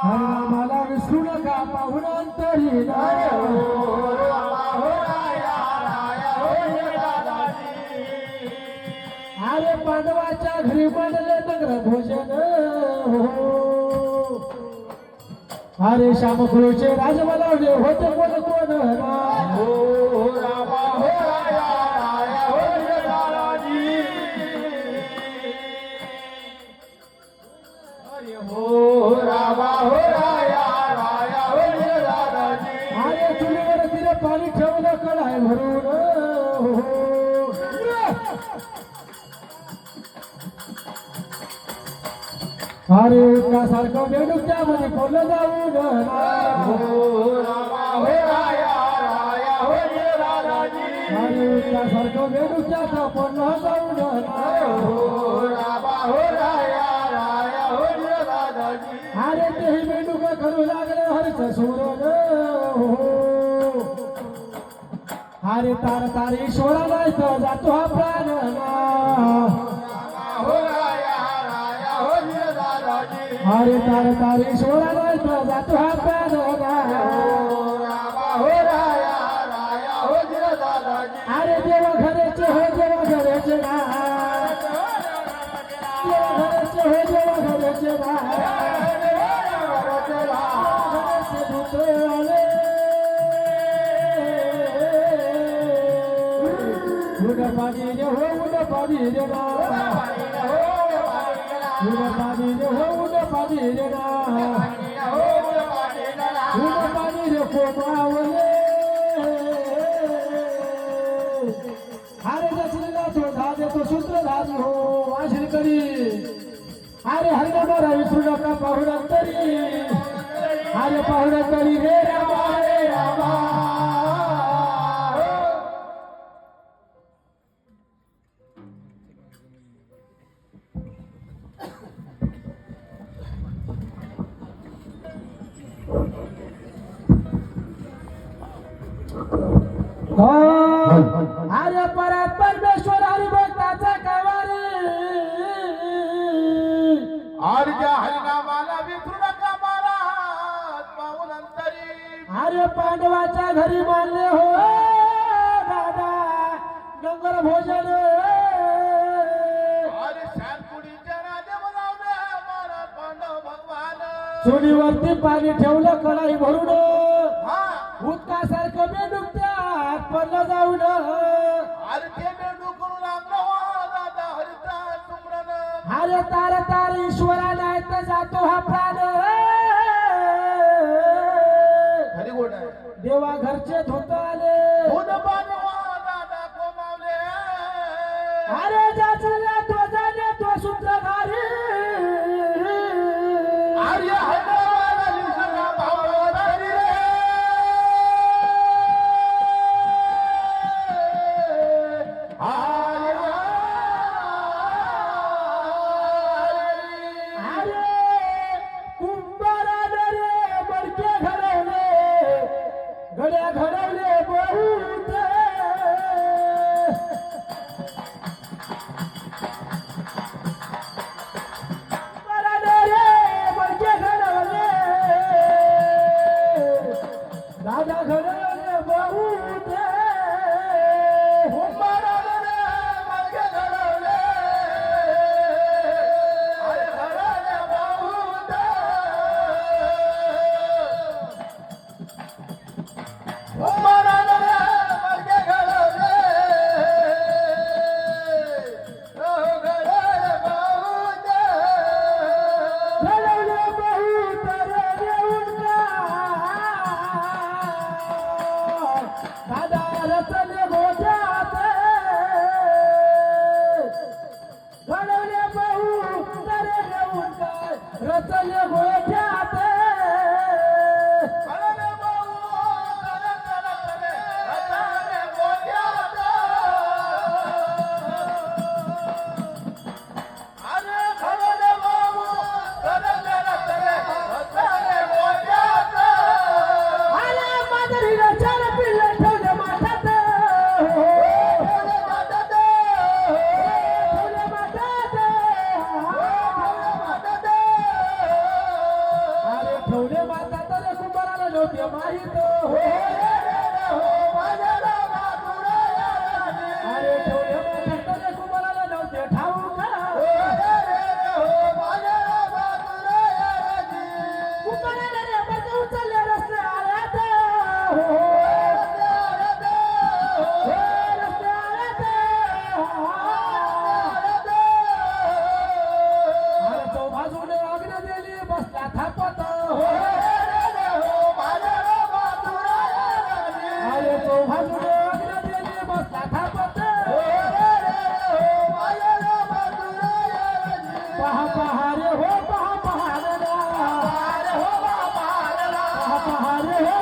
मला विसरू नका पाहुणांतरी अरे पांडवाच्या घरी बनले नगर भोजन अरे श्यामकुळचे राज बोलावले होते कोण कोण अरे चुलीवर तिने पाणी ठेवलं कढाई भरून अरे त्यासारखं बेडूक त्यामध्ये बोललं जाऊन अरे त्यासारखं बेडूक त्याचा बोललं जाऊन अरे तेही बेडूक करू लागले हरिच सोडून अरे तार तार ईश्वरा नाही तर जातो हा प्राण अरे तार तार ईश्वरा नाही तर जातो हा प्राण अरे देवा घराचे हो देवा घराचे ना देवा घराचे हो देवा घराचे ना पाणी रे हो उड पाणी रे ना उड पाणी रे हो उड पाणी रे ना उड पाणी रे कोमावले अरे दसरीला तो धाजे तो सूत्र धाजी हो आशीर करी अरे हरिना मारा विसरू नका पाहुणा तरी अरे पाहुणा तरी रे रामा रे रामा अरे परत परमेश्वर हरिभक्ताचा कवारी अरे ज्या हरिनामाला विसरू नका महाराज पाहुणंतरी अरे पांडवाच्या घरी मानले हो दादा डोंगर भोजन अरे शांतपुरीच्या राजा बोलावले महाराज पांडव भगवान चुलीवरती पाणी ठेवलं कढाई भरून हा भूतकासारखं बेडूक त्यात पडलं जाऊन अरे ते बेडू करून लागलं हो दादा हरिता सुमरन अरे तार तार ईश्वरा नाही तर जातो हा प्राण हरी गोड आहे देवा घरचे धुत आले दूध पाणी हो दादा कोमावले अरे ज्याचा तो जाणे तो सूत्रधारी अरे हरिनामाला विसरू नका पाहुणंतरी अरे कुंभाराने रे मडके घडवले घड्या घडवले बहुत कुंभाराने रे मडके घडवले दादा घडवले बहुत Oh, ठेवले माता तर कुंभाराला नव्हते माहित हो अरे ठेवले माता तर कुंभाराला नव्हते ठाऊक कुंभाराला रे बरं उचलले रस्ते आल्यात हो रस्ते आल्यात अरे चौबाजूने आग्रह दिली बसला थापत हो अरे चौबाजूने आग्रह दिली बसला थापत पहा पहा रे हो पहा पहा रे पहा पहा रे हो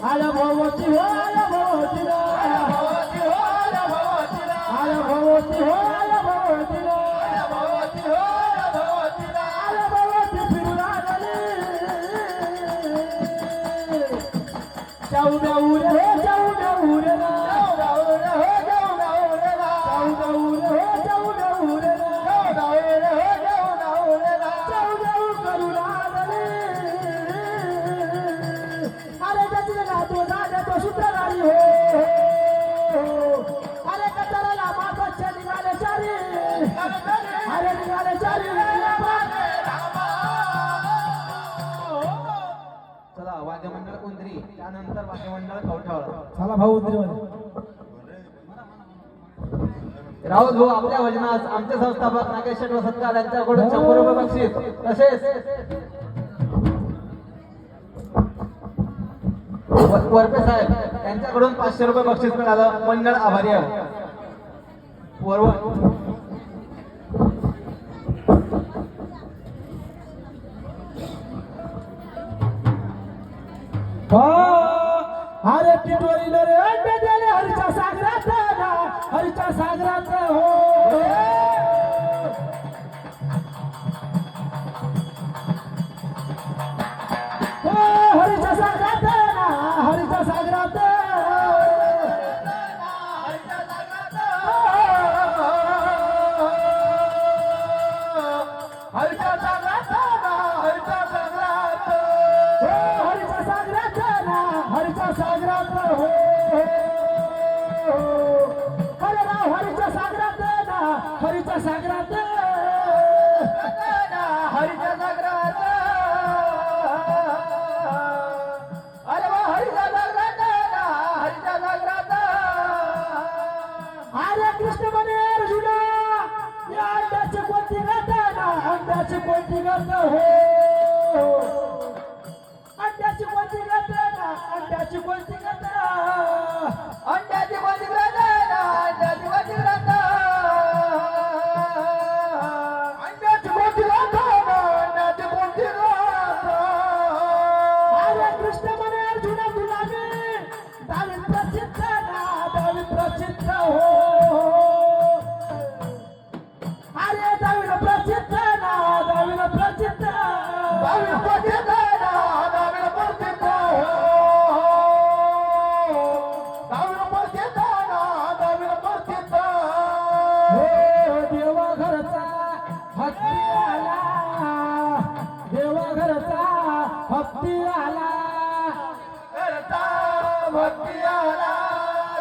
आया भगवती हो आया भगवती रा आया भगवती हो आया भगवती रा आया भगवती फिरू लागली जाऊ जाऊ रे जाऊ जाऊ रे जाऊ जाऊ रे जाऊ जाऊ करू लागली अरे गजला तो राजा तो सूत्रधारी हो अरे कचराला मागच्या निघाले चारी अरे निघाले चारी चला वाद्यमंडळ कुंद्री त्यानंतर वाद्यमंडळ कवठाळ चला भाऊ उतरीवर राऊत भाऊ आपल्या वजनास आमचे संस्थापक नागेश शेट वसतकार यांच्याकडून 100 रुपये बक्षीस तसेच वरपे साहेब यांच्याकडून 500 रुपये बक्षीस मिळालं मंडळ आभारी आहे अरे टिटोरीला रे अंडे दिले हरीच्या सागरात हरीच्या सागरात हो हरीच्या सागरात हरीच्या सागरात हरिच्या सागरात हरिच्या सागरात हरीच्या सागरात हरीच्या सागरात हो अरे राव हरीच्या सागरात हरीच्या सागरात हरिच्या सागरात अरे वा हरिच्या सागरात हरिच्या सागरात अरे कृष्ण म्हणे अर्जुना या अंड्याची कोणती गात अंड्याची कोणती गात हो अंड्याची कोणती गात अंड्याची कोणती गात अंड्याची कोणती ग्रंथ अंड्याची कोणती ग्रंथ अंड्याची कोणती ग्रंथ अंड्याची कोणती ग्रंथ अरे कृष्ण म्हणे अर्जुना तुला मी दावी प्रचित्त हो अरे दावी प्रचित्त दावीला प्रचित्त दावीला प्रचित्त दावीला प्रचित्त दावीला प्रचित्त हो देवा घरचा हत्ती आला देवा घरचा हत्ती आला करता भक्ती आला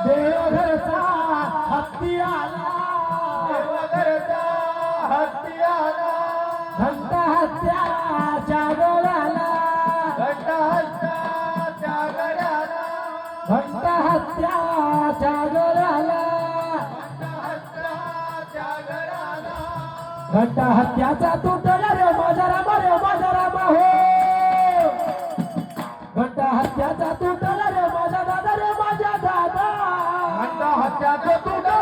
देवा घरचा हत्ती आला देवघरचा हत्ती आला घंटा हत्याच्या गळ्याला घंटा हत्तीच्या गड्याला घंटा हत्याच्या गळ्याला हत्तीच्या गड्याला घंटा हत्याचा तुटला रे माझा रामा हो घंटा हत्याचा तुटला रे माझा दादा रे माझा दादा घंटा हत्तीचा तुटला